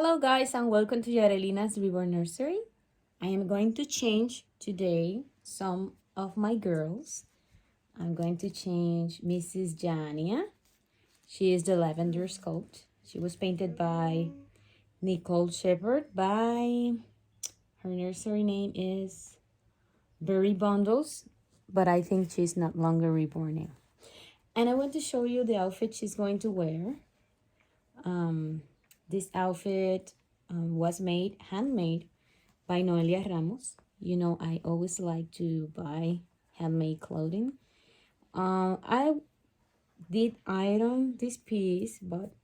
Hello guys and welcome to Yarelina's Reborn Nursery. I am going to change today some of my girls. I'm going to change Mrs. Jania. She is the lavender sculpt. She was painted by Nicole Shepard. By her nursery name is Berry Bundles, but I think she's not longer reborn now. And I want to show you the outfit she's going to wear. This outfit was handmade by Noelia Ramos. You know, I always like to buy handmade clothing. I did iron this piece, but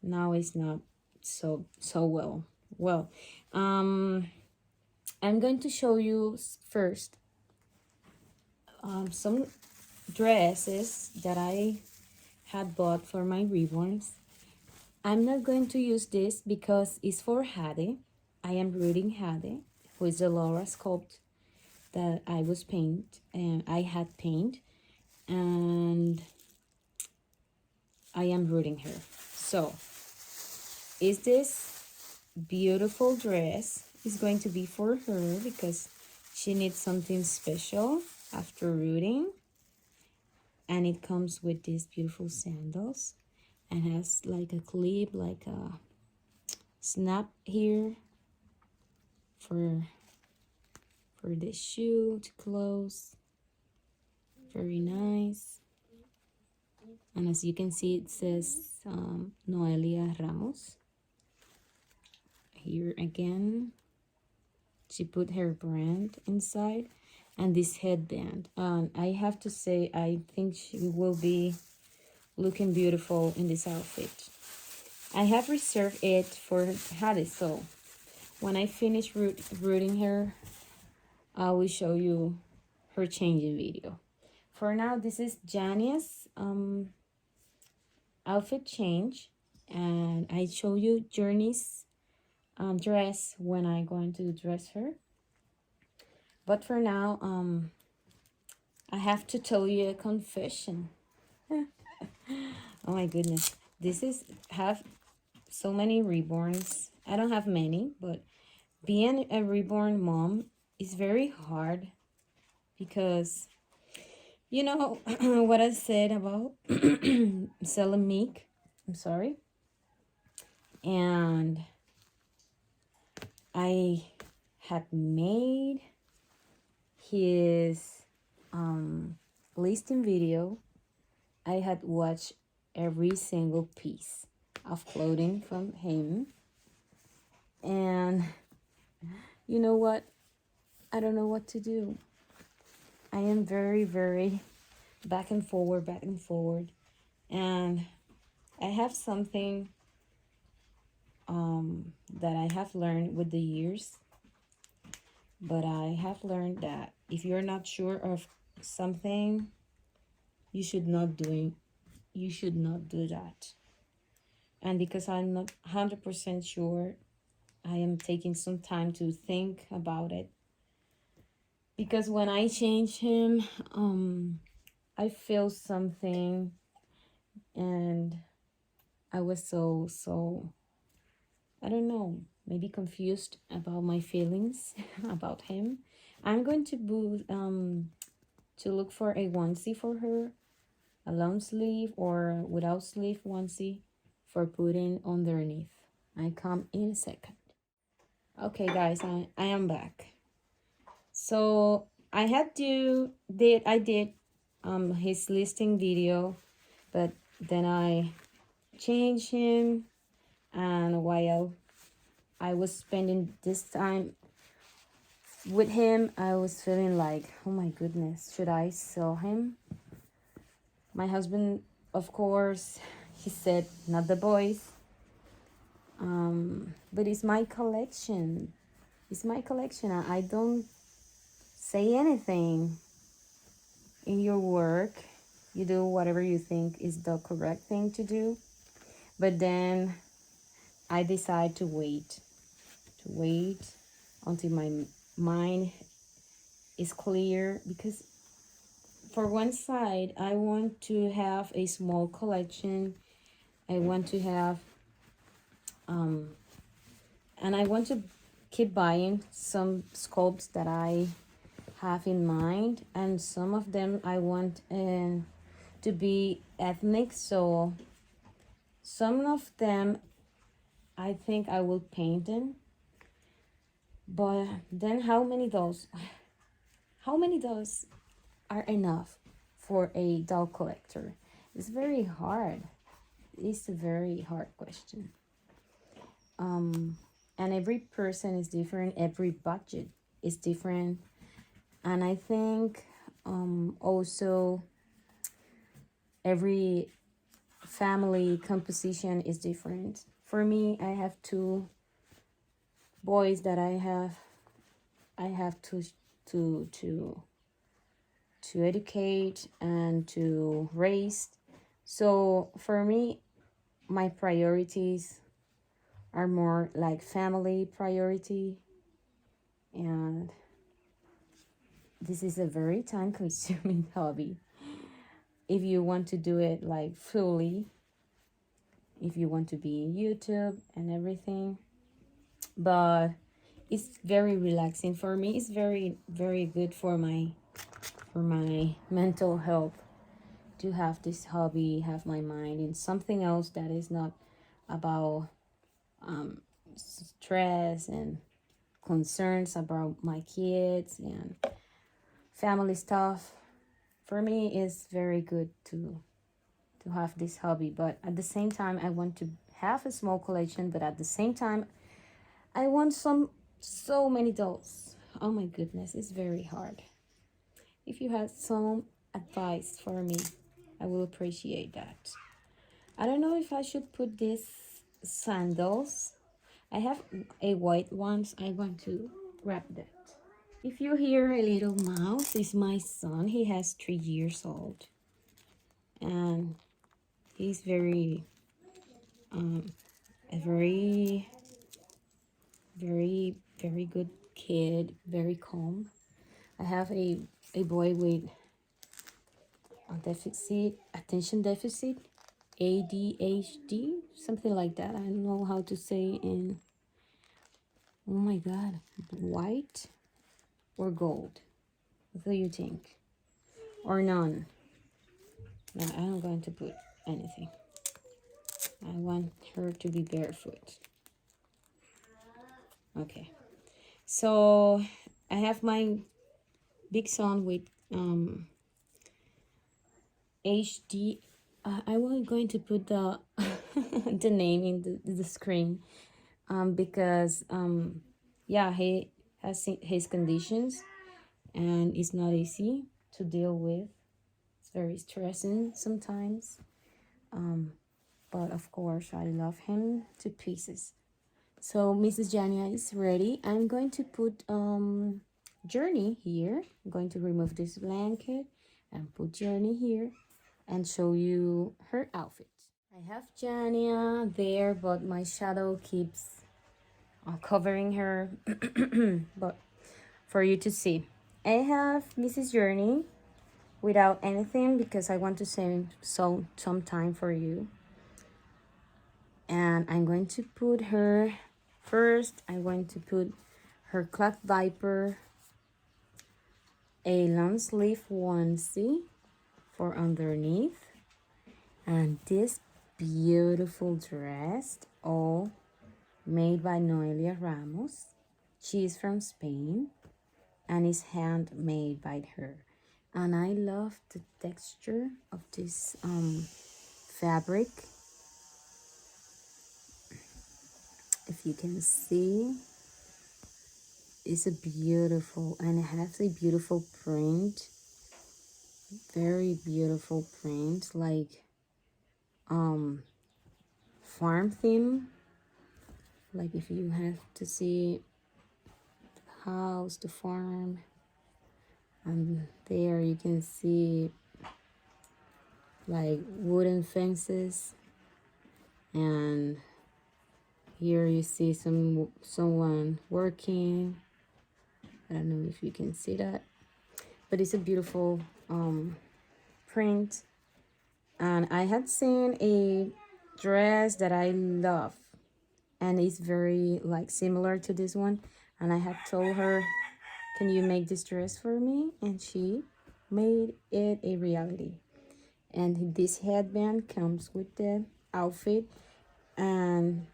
now it's not so well. Well, I'm going to show you first some dresses that I had bought for my reborns. I'm not going to use this because it's for Hade. I am rooting Hade, who is the Laura sculpt that I was I had paint, and I am rooting her. So, is this beautiful dress is going to be for her because she needs something special after rooting, and it comes with these beautiful sandals and has like a clip, like a snap here for the shoe to close. Very nice. And as you can see, it says Noelia Ramos. Here again, she put her brand inside, and this headband. I have to say, I think she will be looking beautiful in this outfit. I have reserved it for Hades, so when I finish rooting her, I will show you her changing video. For now, this is Jania's outfit change, and I show you Journey's dress when I'm going to dress her. But for now, I have to tell you a confession. Oh my goodness, this is have so many reborns. I don't have many, but being a reborn mom is very hard because you know what I said about selling meek. I'm sorry. And I had made his listing video. I had watched every single piece of clothing from him. And you know what? I don't know what to do. I am very, very back and forward. And I have something that I have learned with the years. But I have learned that if you're not sure of something, you should not do that. And because I'm not 100% sure, I am taking some time to think about it. Because when I change him, I feel something, and I was so I don't know, maybe confused about my feelings about him. I'm going to look for a onesie for her, a long sleeve or without sleeve onesie for putting underneath. I come in a second. Okay guys, I am back. So I did his listing video, but then I changed him, and while I was spending this time with him, I was feeling like, oh my goodness, should I sell him? My husband, of course, he said, not the boys. But it's my collection. It's my collection. I don't say anything in your work. You do whatever you think is the correct thing to do. But then I decide to wait until my mind is clear, because for one side I want to have a small collection I want to have, and I want to keep buying some sculpts that I have in mind, and some of them I want to be ethnic, so some of them I think I will paint them. But then how many dolls are enough for a doll collector? It's very hard. It's a very hard question. And every person is different, every budget is different. And I think also every family composition is different. For me, I have two boys that I have to educate and to raise. So for me, my priorities are more like family priority, and this is a very time consuming hobby if you want to do it like fully, if you want to be in YouTube and everything. But it's very relaxing for me. It's very good for my mental health to have this hobby, have my mind in something else that is not about stress and concerns about my kids and family stuff. For me, it's very good to have this hobby, but at the same time I want to have a small collection, but at the same time I want so many dolls. Oh my goodness, it's very hard. If you had some advice for me, I will appreciate that. I don't know if I should put these sandals. I have a white ones. I want to grab that. If you hear a little mouse, it's my son. He has 3 years old, and he's a very good kid, very calm. I have a boy with attention deficit, ADHD, something like that. I don't know how to say in, oh my God, white or gold? What do you think? Or none? No, I'm going to put anything. I want her to be barefoot. Okay. So I have my big son with HD. I was going to put the the name in the screen because yeah, he has his conditions and it's not easy to deal with. It's very stressing sometimes, but of course I love him to pieces. So Mrs. Jania is ready. I'm going to put Journey here. I'm going to remove this blanket and put Journey here and show you her outfit. I have Jania there, but my shadow keeps covering her. But for you to see, I have Mrs. Journey without anything because I want to save some time for you. And I'm going to put her first. I'm going to put her cloth viper, a long sleeve onesie for underneath, and this beautiful dress, all made by Noelia Ramos. She is from Spain and is handmade by her. And I love the texture of this fabric. If you can see, it's a beautiful, and it has a beautiful print, very beautiful print, like farm theme. Like if you have to see the house, the farm, and there you can see like wooden fences, and here you see someone working. I don't know if you can see that, but it's a beautiful print. And I had seen a dress that I love, and it's very like similar to this one. And I had told her, can you make this dress for me? And she made it a reality. And this headband comes with the outfit, and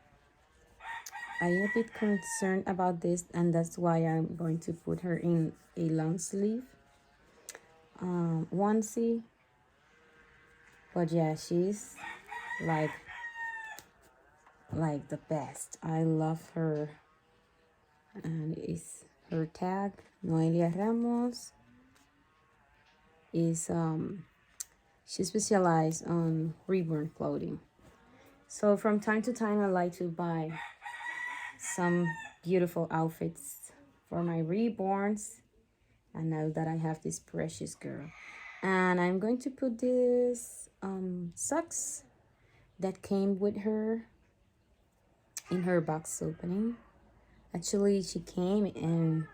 I am a bit concerned about this, and that's why I'm going to put her in a long sleeve onesie. But yeah, she's like the best. I love her, and it's her tag. Noelia Ramos is she specialized on Reborn clothing. So from time to time, I like to buy some beautiful outfits for my reborns. And now that I have this precious girl, and I'm going to put this socks that came with her in her box opening. Actually, she came in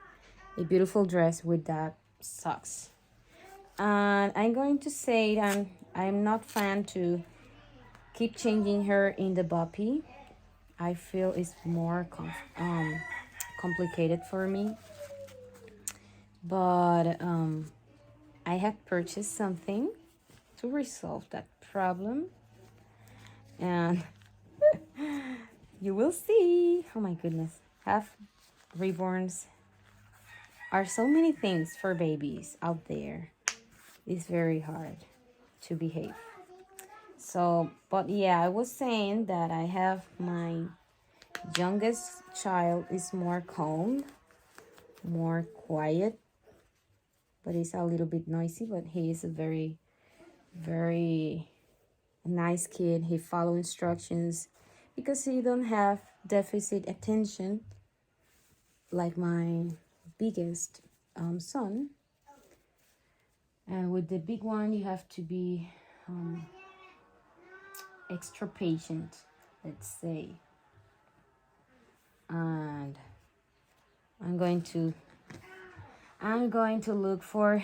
a beautiful dress with that socks. And I'm going to say that I'm not fan to keep changing her in the boppy. I feel it's more complicated for me. But I have purchased something to resolve that problem, and you will see. Oh my goodness, have reborns are so many things for babies out there. It's very hard to behave. So, but yeah, I was saying that I have my youngest child is more calm, more quiet, but he's a little bit noisy, but he is a very nice kid. He follow instructions because he don't have deficit attention like my biggest son. And with the big one, you have to be extra patient, let's say. And I'm going to look for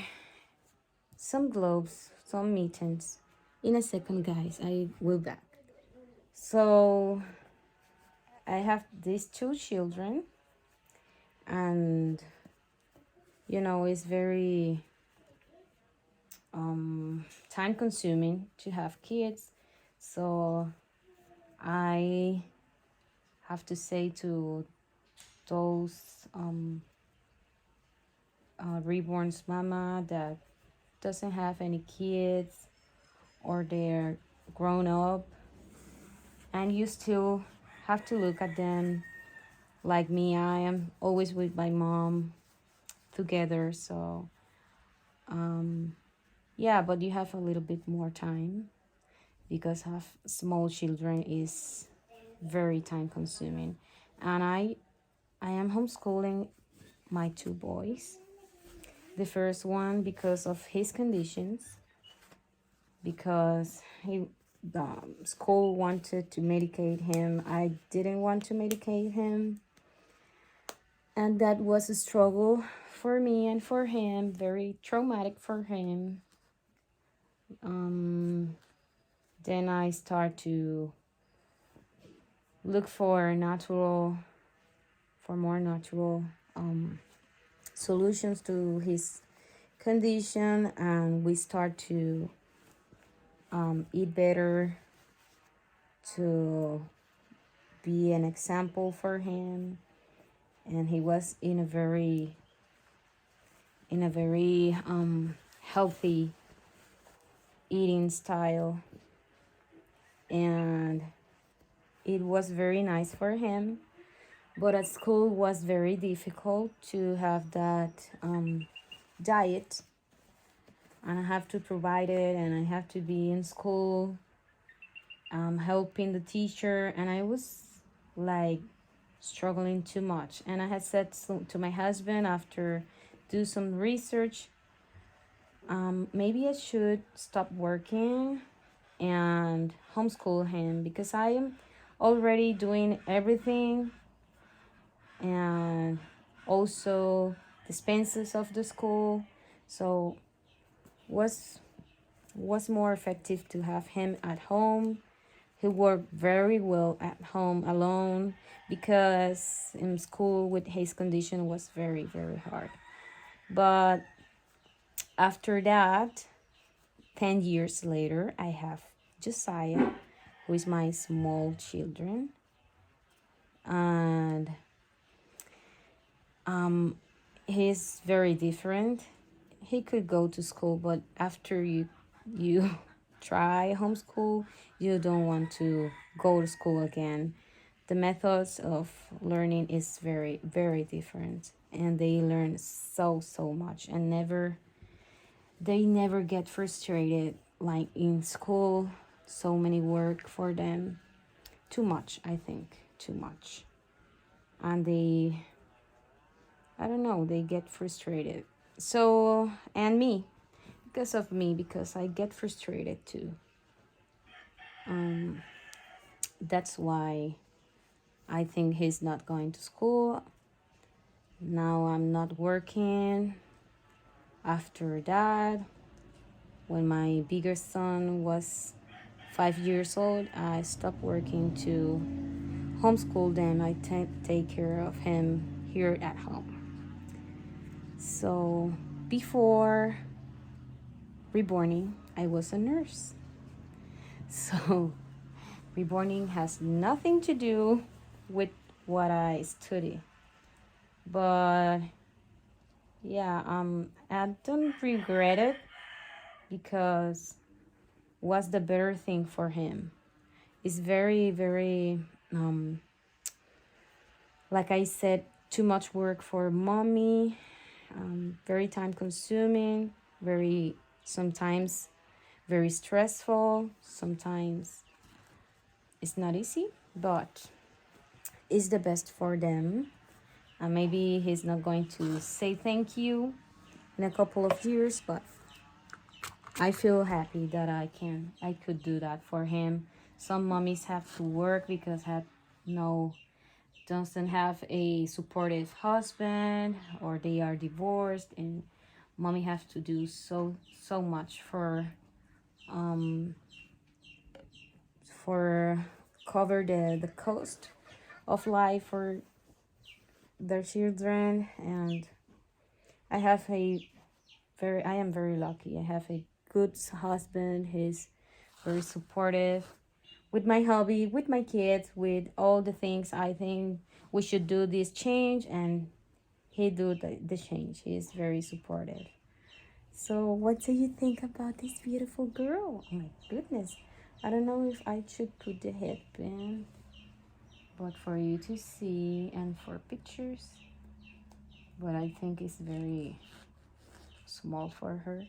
some gloves, some mittens. In a second, guys, I will back. So I have these two children, and you know, it's very time consuming to have kids. So I have to say to those reborn's mama that doesn't have any kids, or they're grown up, and you still have to look at them like me. I am always with my mom together. So yeah, but you have a little bit more time because have small children is very time consuming. And I am homeschooling my two boys. The first one because of his conditions, because the school wanted to medicate him. I didn't want to medicate him, and that was a struggle for me and for him, very traumatic for him. Then I start to look for more natural solutions to his condition, and we start to eat better, to be an example for him. And he was in a very healthy eating style, and it was very nice for him. But at school was very difficult to have that diet, and I have to provide it, and I have to be in school helping the teacher, and I was like struggling too much. And I had said to my husband, after do some research, maybe I should stop working and homeschool him, because I am already doing everything, and also the expenses of the school. So was more effective to have him at home He worked very well at home alone because in school with his condition was very, very hard. But after that, 10 years later, I have Josiah, who is my small children. And he's very different. He could go to school, but after you try homeschool, you don't want to go to school again. The methods of learning is very, very different, and they learn so much, and they never get frustrated like in school. So many work for them, too much, I think, too much. And I don't know, they get frustrated. So, and me, because of me, because I get frustrated too. That's why I think he's not going to school. Now I'm not working. After that, when my bigger son was 5 years old, I stopped working to homeschool them. I take care of him here at home. So before reborning, I was a nurse. So reborning has nothing to do with what I study. But yeah, I don't regret it because what's the better thing for him? It's very, very like I said, too much work for mommy, very time consuming, very sometimes very stressful, sometimes it's not easy, but it's the best for them. And maybe he's not going to say thank you in a couple of years, but I feel happy that I could do that for him. Some mommies have to work because have no doesn't have a supportive husband, or they are divorced, and mommy have to do so much for cover the cost of life for their children. And I have a I am very lucky. I have a good husband. He's very supportive with my hobby, with my kids, with all the things I think we should do this change, and he do the change. He is very supportive. So what do you think about this beautiful girl? Oh my goodness. I don't know if I should put the headband, but for you to see and for pictures. But I think it's very small for her.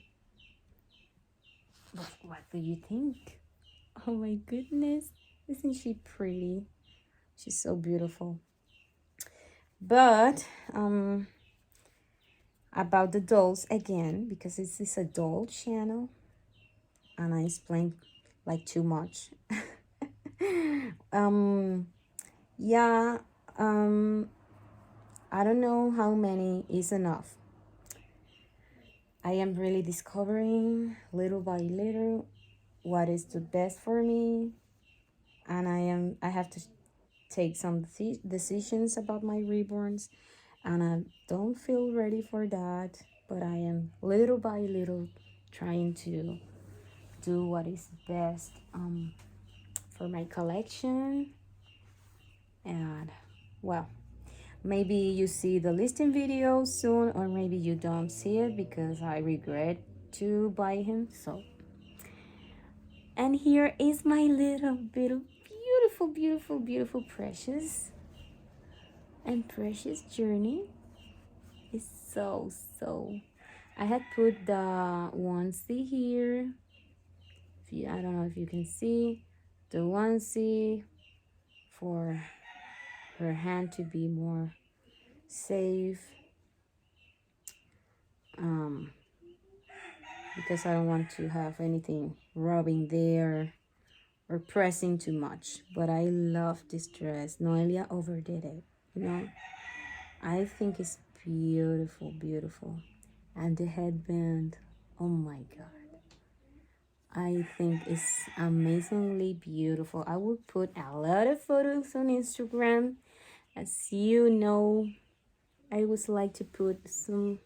But what do you think? Oh my goodness. Isn't she pretty? She's so beautiful. But about the dolls again, because this is a doll channel and I explained like too much. Yeah, I don't know how many is enough. I am really discovering little by little what is the best for me, and I have to take some decisions about my reborns, and I don't feel ready for that, but I am little by little trying to do what is best for my collection. And well, maybe you see the listing video soon, or maybe you don't see it because I regret to buy him. So, and here is my little bit of beautiful, beautiful, beautiful precious. And precious journey is so. I had put the onesie here. I don't know if you can see the onesie for her hand to be more safe. Because I don't want to have anything rubbing there or pressing too much. But I love this dress. Noelia overdid it, you know. I think it's beautiful, beautiful. And the headband, oh my god. I think it's amazingly beautiful. I will put a lot of photos on Instagram. As you know, I would like to put some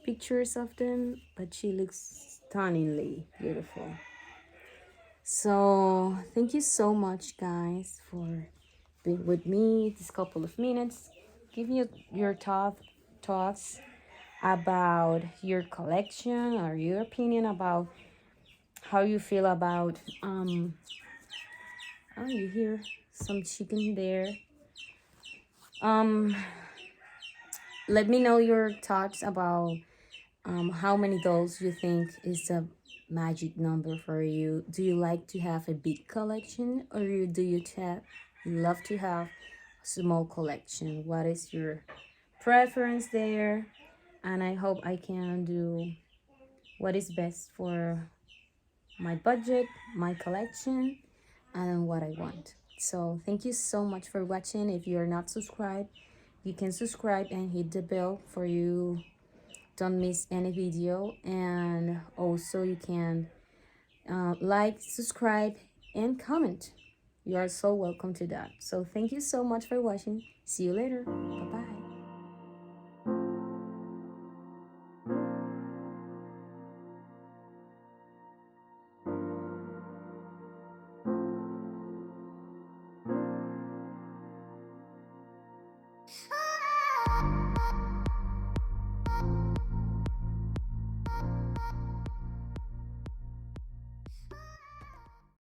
pictures of them, but she looks stunningly beautiful. So thank you so much, guys, for being with me this couple of minutes. Give me your thoughts about your collection or your opinion about how you feel about oh, you hear some chicken there. um Let me know your thoughts about how many dolls you think is a magic number for you. Do you like to have a big collection, or do you love to have a small collection? What is your preference there? And I hope I can do what is best for my budget, my collection, and what I want. So thank you so much for watching. If you're not subscribed, you can subscribe and hit the bell for you don't miss any video. And also you can like, subscribe, and comment. You are so welcome to that. So thank you so much for watching. See you later. Bye bye.